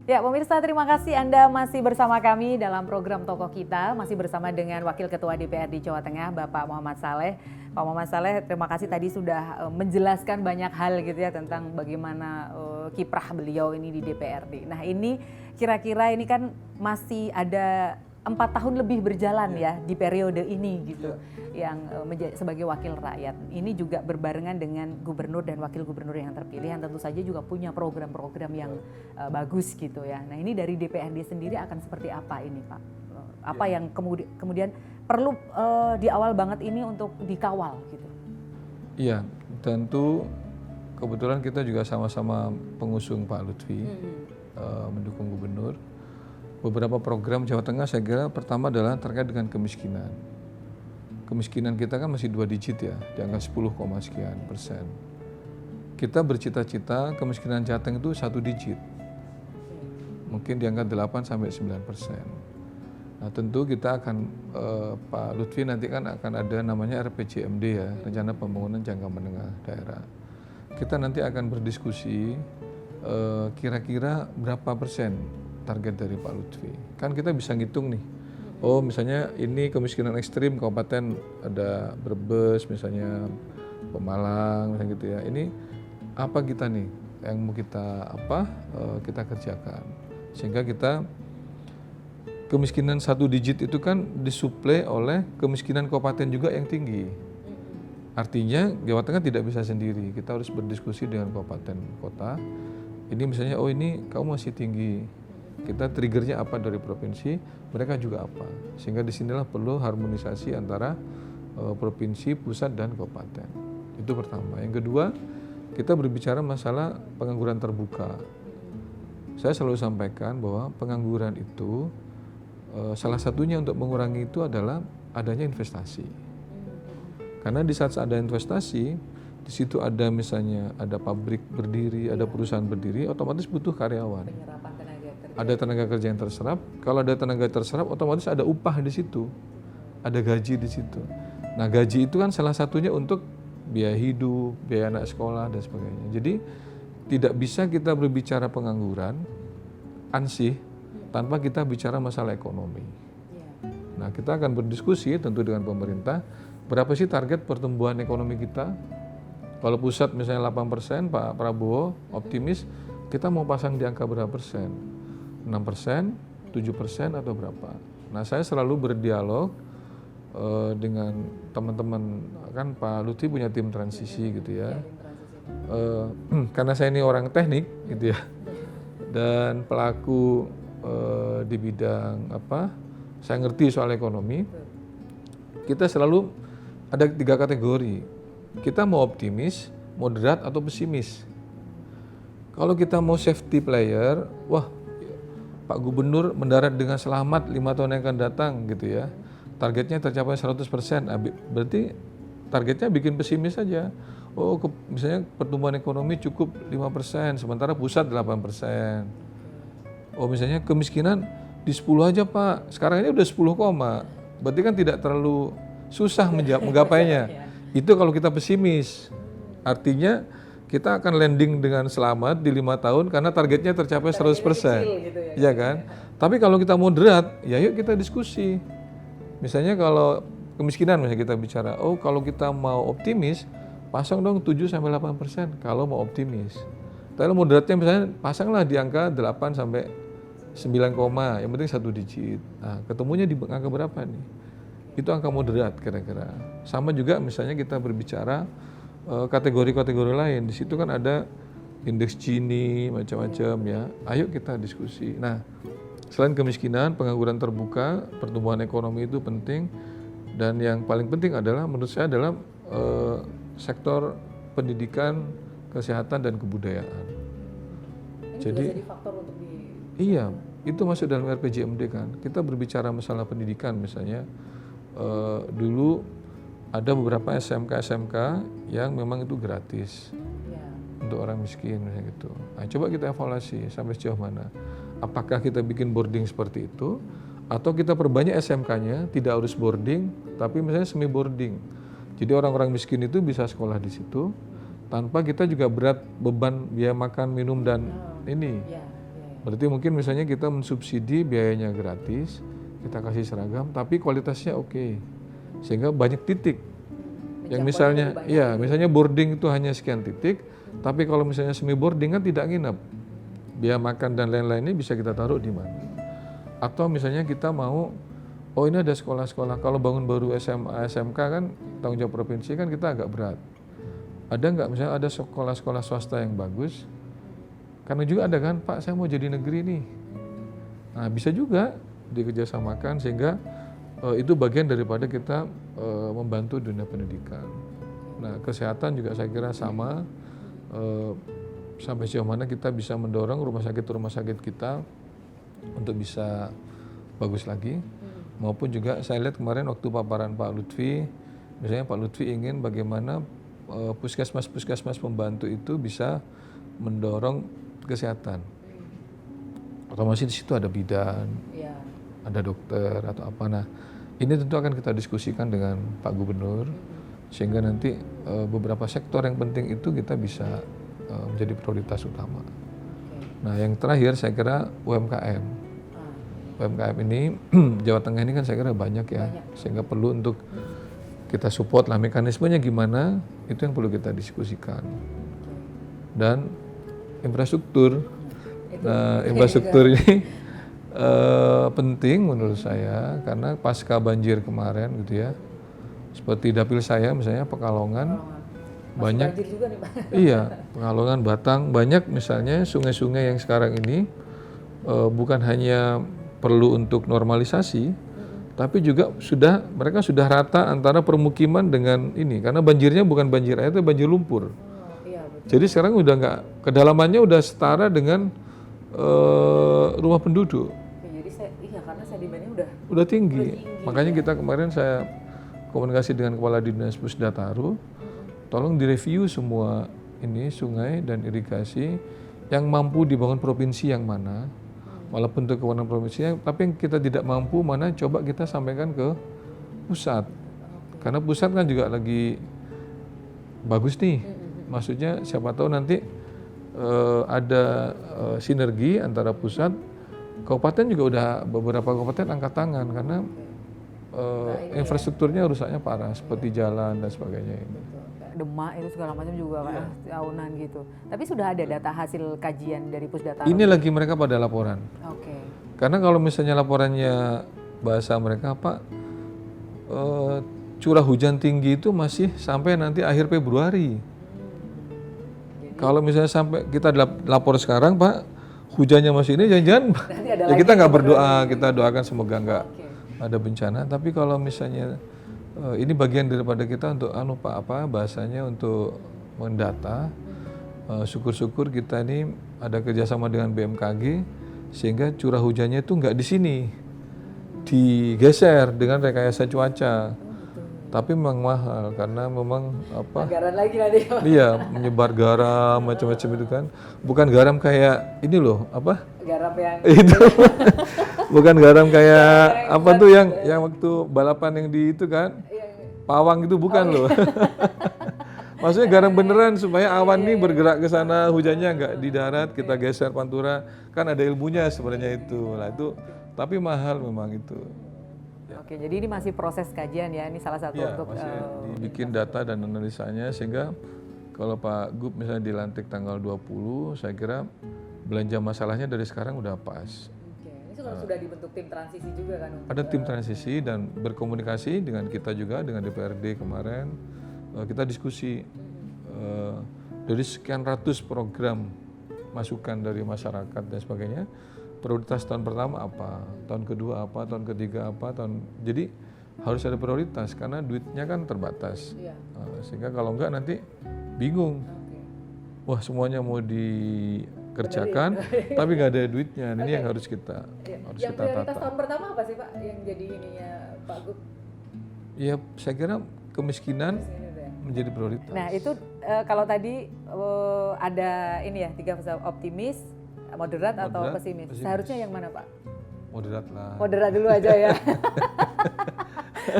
Ya pemirsa, terima kasih Anda masih bersama kami dalam program Tokoh Kita, masih bersama dengan Wakil Ketua DPRD Jawa Tengah Bapak Muhammad Saleh. Pak Muhammad Saleh, terima kasih tadi sudah menjelaskan banyak hal gitu ya tentang bagaimana kiprah beliau ini di DPRD. Nah ini kira-kira ini kan masih ada 4 tahun lebih berjalan ya di periode ini gitu yang sebagai wakil rakyat. Ini juga berbarengan dengan gubernur dan wakil gubernur yang terpilih yang tentu saja juga punya program-program yang bagus gitu ya. Nah ini dari DPRD sendiri akan seperti apa ini Pak? Apa yang kemudian perlu di awal banget ini untuk dikawal gitu? Iya, tentu kebetulan kita juga sama-sama pengusung Pak Lutfi mendukung gubernur. Beberapa program Jawa Tengah saya kira pertama adalah terkait dengan kemiskinan. Kemiskinan kita kan masih 2 digit ya, di angka 10, sekian persen. Kita bercita-cita kemiskinan Jateng itu 1 digit. Mungkin di angka 8-9%. Nah tentu kita akan, Pak Lutfi nanti kan akan ada namanya RPJMD ya, Rencana Pembangunan Jangka Menengah Daerah. Kita nanti akan berdiskusi kira-kira berapa persen target dari Pak Lutfi. Kan kita bisa ngitung nih, oh misalnya ini kemiskinan ekstrim kabupaten ada Brebes misalnya, Pemalang misalnya gitu ya. Ini apa kita nih yang mau kita kita kerjakan sehingga kita kemiskinan 1 digit itu kan disuplai oleh kemiskinan kabupaten juga yang tinggi. Artinya Jawa Tengah tidak bisa sendiri, kita harus berdiskusi dengan kabupaten kota. Ini misalnya, oh ini kamu masih tinggi kita triggernya apa dari provinsi, mereka juga apa. Sehingga disinilah perlu harmonisasi antara provinsi, pusat, dan kabupaten. Itu pertama. Yang kedua, kita berbicara masalah pengangguran terbuka. Saya selalu sampaikan bahwa pengangguran itu salah satunya untuk mengurangi itu adalah adanya investasi. Karena di saat ada investasi, di situ ada misalnya ada pabrik berdiri, ada perusahaan berdiri, otomatis butuh karyawan. Ada tenaga kerja yang terserap. Kalau ada tenaga terserap, otomatis ada upah di situ, ada gaji di situ. Nah, gaji itu kan salah satunya untuk biaya hidup, biaya anak sekolah dan sebagainya. Jadi tidak bisa kita berbicara pengangguran ansih tanpa kita bicara masalah ekonomi. Nah, kita akan berdiskusi tentu dengan pemerintah, berapa sih target pertumbuhan ekonomi kita? Kalau pusat misalnya 8%, Pak Prabowo optimis, kita mau pasang di angka berapa persen? 6%, 7% atau berapa? Nah, saya selalu berdialog dengan teman-teman, kan Pak Lutfi punya tim transisi gitu ya. Karena saya ini orang teknik gitu ya, dan pelaku di bidang saya ngerti soal ekonomi. Kita selalu ada 3 kategori. Kita mau optimis, moderat, atau pesimis. Kalau kita mau safety player, wah Pak Gubernur mendarat dengan selamat 5 tahun yang akan datang gitu ya. Targetnya tercapai 100%. Berarti targetnya bikin pesimis saja. Oh, misalnya pertumbuhan ekonomi cukup 5%, sementara pusat 8%. Oh, misalnya kemiskinan di 10 aja Pak, sekarang ini udah 10, berarti kan tidak terlalu susah menggapainya. Itu kalau kita pesimis, artinya kita akan landing dengan selamat di 5 tahun karena targetnya tercapai 100%. Iya kan? Tapi kalau kita moderat, ya yuk kita diskusi. Misalnya kalau kemiskinan misalnya kita bicara, oh kalau kita mau optimis, pasang dong 7-8% kalau mau optimis. Tapi moderatnya misalnya pasanglah di angka 8-9, yang penting 1 digit. Nah, ketemunya di angka berapa nih? Itu angka moderat kira-kira. Sama juga misalnya kita berbicara kategori-kategori lain. Di situ kan ada indeks Gini macam-macam ya. Ayo kita diskusi. Nah, selain kemiskinan, pengangguran terbuka, pertumbuhan ekonomi itu penting. Dan yang paling penting adalah menurut saya adalah sektor pendidikan, kesehatan, dan kebudayaan. Ini jadi faktor untuk Iya, itu masuk dalam RPJMD kan. Kita berbicara masalah pendidikan misalnya, dulu ada beberapa SMK yang memang itu gratis untuk orang miskin misalnya gitu. Nah, coba kita evaluasi sampai sejauh mana. Apakah kita bikin boarding seperti itu, atau kita perbanyak SMK-nya, tidak harus boarding, tapi misalnya semi boarding. Jadi orang-orang miskin itu bisa sekolah di situ, tanpa kita juga berat beban biaya makan, minum, dan ini. Berarti mungkin misalnya kita mensubsidi biayanya gratis, kita kasih seragam, tapi kualitasnya oke. Sehingga banyak titik. Yang misalnya, misalnya boarding itu hanya sekian titik, tapi kalau misalnya semi boarding kan tidak nginep. Biaya makan dan lain-lain ini bisa kita taruh di mana. Atau misalnya kita mau, oh ini ada sekolah-sekolah, kalau bangun baru SMA, SMK kan tanggung jawab provinsi kan kita agak berat. Ada nggak misalnya ada sekolah-sekolah swasta yang bagus? Karena juga ada kan, Pak saya mau jadi negeri nih. Nah bisa juga dikerjasamakan sehingga itu bagian daripada kita membantu dunia pendidikan. Nah kesehatan juga saya kira sama, sampai sejauh mana kita bisa mendorong rumah sakit kita untuk bisa bagus lagi. Maupun juga saya lihat kemarin waktu paparan Pak Lutfi, misalnya Pak Lutfi ingin bagaimana puskesmas pembantu itu bisa mendorong kesehatan. Otomatis di situ ada bidan, ada dokter atau apa. Nah, ini tentu akan kita diskusikan dengan Pak Gubernur sehingga nanti beberapa sektor yang penting itu kita bisa menjadi prioritas utama. Nah, yang terakhir saya kira UMKM. UMKM ini Jawa Tengah ini kan saya kira banyak ya, sehingga perlu untuk kita support lah, mekanismenya gimana, itu yang perlu kita diskusikan. Dan infrastruktur. Nah, infrastruktur ini penting menurut saya karena pasca banjir kemarin gitu ya. Seperti dapil saya misalnya Pekalongan banyak juga nih, Pak. Iya, Pekalongan, Batang banyak misalnya sungai-sungai yang sekarang ini bukan hanya perlu untuk normalisasi, tapi juga mereka sudah rata antara permukiman dengan ini, karena banjirnya bukan banjir air, itu banjir lumpur. Iya, betul. Jadi sekarang udah nggak, kedalamannya udah setara dengan rumah penduduk. Jadi karena sedimennya Udah tinggi. Makanya kita kemarin saya komunikasi dengan Kepala Dinas Pusdataru, tolong direview semua ini sungai dan irigasi yang mampu dibangun provinsi yang mana, walaupun untuk kewenangan provinsinya, tapi yang kita tidak mampu mana coba kita sampaikan ke pusat. Karena pusat kan juga lagi bagus nih. Maksudnya siapa tahu nanti ada sinergi antara pusat, kabupaten juga udah beberapa kabupaten angkat tangan karena infrastrukturnya rusaknya parah seperti jalan dan sebagainya ini. Demak itu segala macam juga kan tahunan gitu. Tapi sudah ada data hasil kajian dari Pusdataru. Ini lagi mereka pada laporan. Oke. Karena kalau misalnya laporannya bahasa mereka Pak, curah hujan tinggi itu masih sampai nanti akhir Februari. Kalau misalnya sampai kita lapor sekarang Pak, hujannya masih ini, jangan-jangan ya kita nggak berdoa, kita doakan semoga nggak ada bencana. Tapi kalau misalnya ini bagian daripada kita untuk bahasanya untuk mendata, syukur-syukur kita ini ada kerjasama dengan BMKG sehingga curah hujannya itu nggak di sini, digeser dengan rekayasa cuaca. Tapi memang mahal karena memang Anggaran lagi nanti. Iya, menyebar garam macam-macam itu kan. Bukan garam kayak ini loh, Garam yang itu. Bukan garam kayak tuh yang waktu balapan yang di itu kan. Pawang itu bukan loh. Maksudnya garam beneran supaya awan ini bergerak ke sana, hujannya nggak di darat, kita geser pantura. Kan ada ilmunya sebenarnya itu. Nah, itu tapi mahal memang itu. Oke, jadi ini masih proses kajian ya, ini salah satu untuk masih dibikin data dan analisanya sehingga kalau Pak Gub misalnya dilantik tanggal 20, saya kira belanja masalahnya dari sekarang udah pas. Oke, ini sudah dibentuk tim transisi juga kan? Ada tim transisi dan berkomunikasi dengan kita juga, dengan DPRD kemarin, kita diskusi dari sekian ratus program masukan dari masyarakat dan sebagainya. Prioritas tahun pertama apa, tahun kedua apa, tahun ketiga apa, jadi harus ada prioritas karena duitnya kan terbatas. Sehingga kalau enggak nanti bingung. Wah, semuanya mau dikerjakan tapi nggak ada duitnya. Ini yang harus kita yang prioritas tahun pertama apa sih Pak yang jadi ininya Pak Gub? Ya, saya kira kemiskinan menjadi prioritas. Nah, itu kalau tadi ada ini ya 3 fase optimis, moderat atau pesimis? Seharusnya yang mana Pak? Moderat lah. Moderat dulu aja ya.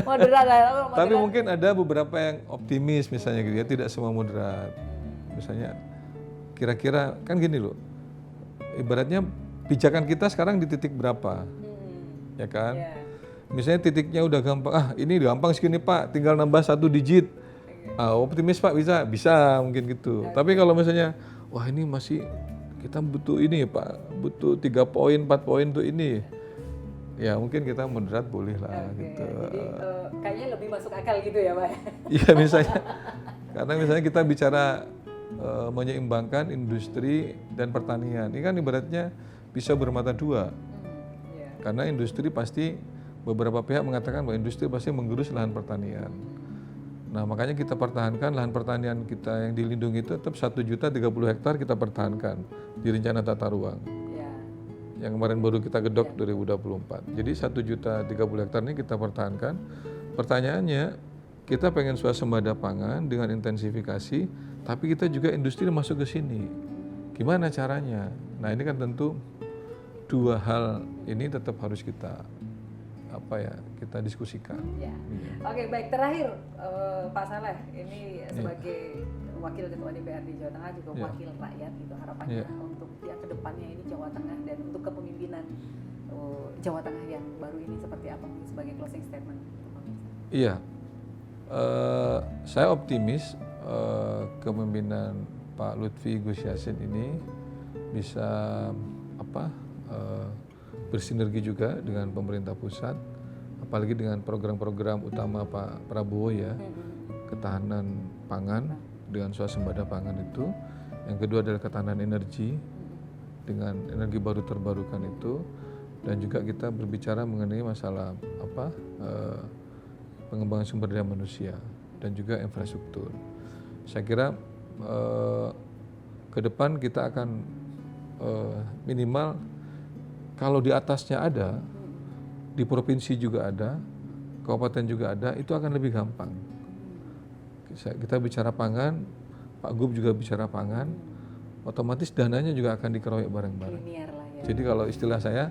Moderat lah. Tapi mungkin ada beberapa yang optimis misalnya gitu ya, tidak semua moderat. Misalnya kira-kira kan gini loh, ibaratnya pijakan kita sekarang di titik berapa, ya kan? Misalnya titiknya udah gampang, ini gampang segini Pak, tinggal nambah 1 digit. Optimis Pak bisa mungkin gitu. Tapi kalau misalnya, wah ini masih kita butuh ini Pak, butuh 3 poin, 4 poin tuh ini. Ya mungkin kita moderat boleh lah gitu. Jadi kayaknya lebih masuk akal gitu ya Pak? Iya misalnya, karena misalnya kita bicara menyeimbangkan industri dan pertanian. Ini kan ibaratnya bisa bermata dua. Karena industri pasti, beberapa pihak mengatakan bahwa industri pasti menggerus lahan pertanian. Nah makanya kita pertahankan lahan pertanian kita yang dilindungi itu tetap 1.030.000 hektar kita pertahankan di rencana tata ruang. Yang kemarin baru kita gedok 2024. Jadi 1.030.000 hektar ini kita pertahankan. Pertanyaannya, kita pengen swasembada pangan dengan intensifikasi, tapi kita juga industri masuk ke sini. Gimana caranya? Nah ini kan tentu 2 hal ini tetap harus kita kita diskusikan. Oke, baik, terakhir Pak Saleh, ini sebagai wakil ketua DPRD Jawa Tengah juga wakil rakyat gitu, harapannya untuk kedepannya ini Jawa Tengah dan untuk kepemimpinan Jawa Tengah yang baru ini seperti apa sebagai closing statement? Iya, saya optimis kepemimpinan Pak Lutfi Gus Yassin ini bisa bersinergi juga dengan pemerintah pusat, apalagi dengan program-program utama Pak Prabowo ya, ketahanan pangan dengan swasembada pangan itu. Yang kedua adalah ketahanan energi, dengan energi baru terbarukan itu, dan juga kita berbicara mengenai masalah pengembangan sumber daya manusia dan juga infrastruktur. Saya kira ke depan kita akan minimal kalau di atasnya ada, di provinsi juga ada, kabupaten juga ada, itu akan lebih gampang. Kita bicara pangan, Pak Gub juga bicara pangan, otomatis dananya juga akan dikeroyok bareng-bareng. Ya. Jadi kalau istilah saya,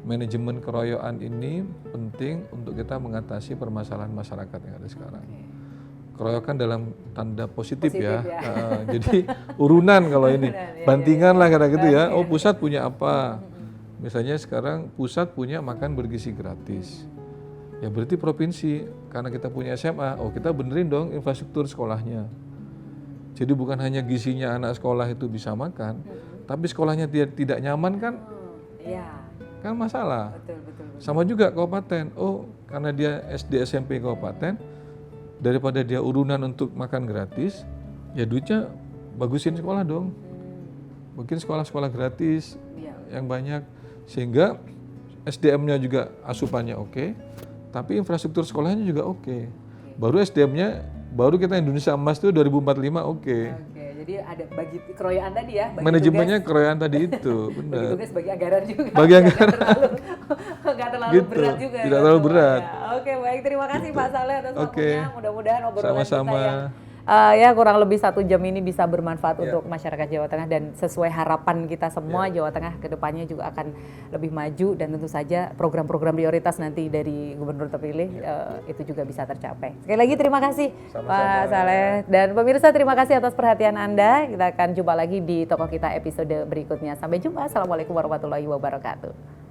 manajemen keroyokan ini penting untuk kita mengatasi permasalahan masyarakat yang ada sekarang. Keroyokan dalam tanda positif ya. Jadi urunan kalau ini, bantingan lah kata gitu ya. Oh pusat punya apa? Misalnya sekarang pusat punya makan bergizi gratis. Ya berarti provinsi, karena kita punya SMA, oh kita benerin dong infrastruktur sekolahnya. Jadi bukan hanya gizinya anak sekolah itu bisa makan, tapi sekolahnya tidak nyaman kan? Kan masalah. Betul. Sama juga kabupaten, oh karena dia SD SMP kabupaten, daripada dia urunan untuk makan gratis, ya duitnya bagusin sekolah dong. Bikin sekolah-sekolah gratis yang banyak, sehingga SDM-nya juga asupannya oke, tapi infrastruktur sekolahnya juga oke. Baru SDM-nya, baru kita Indonesia Emas itu 2045 oke. Jadi ada bagi keroyokan tadi ya. Manajemennya keroyokan tadi itu, benar. Bagi tugas, bagi anggaran juga. Bagi anggaran. Nggak terlalu Gitu, berat juga. tidak terlalu berat. Oke, baik. Terima kasih Pak Saleh atas waktunya. Mudah-mudahan obrolan Sama-sama. kita yang kurang lebih 1 jam ini bisa bermanfaat untuk masyarakat Jawa Tengah, dan sesuai harapan kita semua Jawa Tengah ke depannya juga akan lebih maju, dan tentu saja program-program prioritas nanti dari gubernur terpilih itu juga bisa tercapai. Sekali lagi terima kasih Pak Saleh, dan pemirsa terima kasih atas perhatian Anda. Kita akan jumpa lagi di Tokoh Kita episode berikutnya. Sampai jumpa. Assalamualaikum warahmatullahi wabarakatuh.